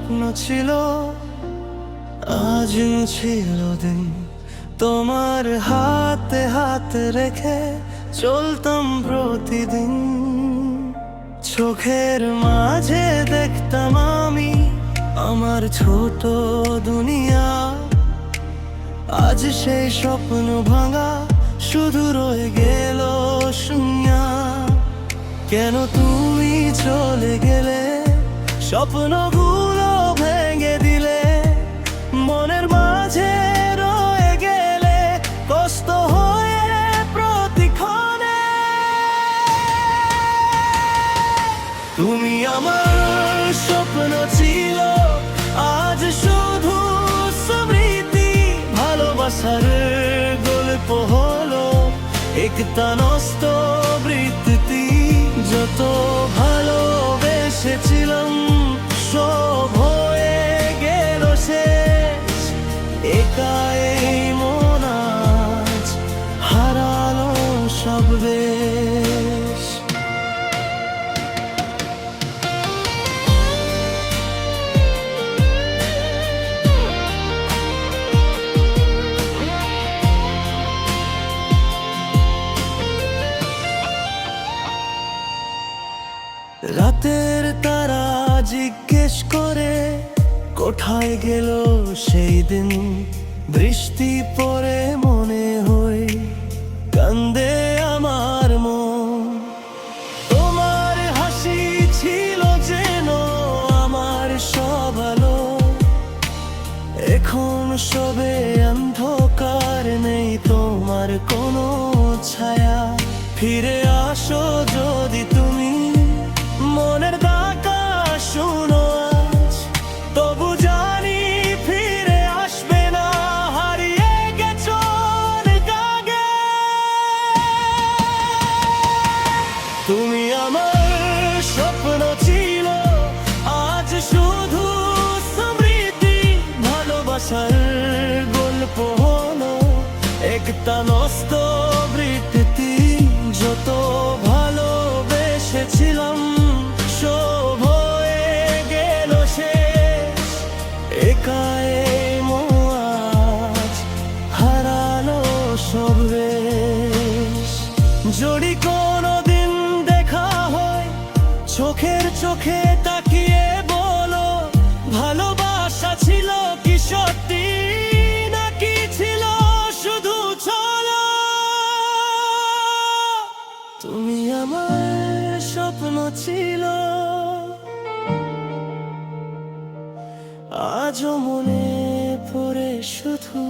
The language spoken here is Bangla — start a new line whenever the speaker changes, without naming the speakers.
স্বপ্ন ছিল, আজ ছিল দিন। তোমার হাতে হাত রেখে চলতাম প্রতিদিন। চোখের মাঝে দেখতাম আমি আমার ছোট দুনিয়া। আজ সেই স্বপ্ন ভাঙা, শুধু রয়ে গেল শূন্যা। কেন তুমি চলে গেলে, স্বপ্নগুলো ভেঙে দিলে, মনের মাঝে রয়ে গেলে কষ্ট হয়ে প্রতিক্ষণে। তুমি আমার স্বপ্ন ছিল, আজ শুধু স্মৃতি। ভালোবাসার গল্প হলো একটা নষ্ট বৃত্তি। যত ভালোবেসেছিলাম সব হয়ে গেল শেষ। একা এই মন আজ হারালো সব বেশ। রাতের তারা জিজ্ঞেস করে কোথায় গেল সেই দিন। বৃষ্টি পড়ে মনে হয় কান্দে আমার মন। তোমার হাসি ছিল যেন আমার সব আলো। এখন সবে অন্ধকার, নেই তোমার কোনো ছায়া। ফিরে আসো যদি তুমি, মনের ডাকা শুনো আজ। তবু জানি ফিরে আসবে না, হারিয়ে গেছো অনেক আগে। তুমি আমার স্বপ্ন ছিল, আজ শুধু স্মৃতি। ভালোবাসার গল্প হলো একটা নষ্ট বৃত্তি। যত ভালোবেসেছিলাম সব হয়ে গেল শেষ। একা এই মন আজ হারালো সব বেশ। যদি কোনোদিন দেখা হয়, চোখের চোখে তাকিয়ে বলো, ভালোবাসা ছিল কি সত্যি, নাকি ছিল শুধু ছলো। তুমি আমার স্বপ্ন ছিল, আজও মনে পড়ে শুধু।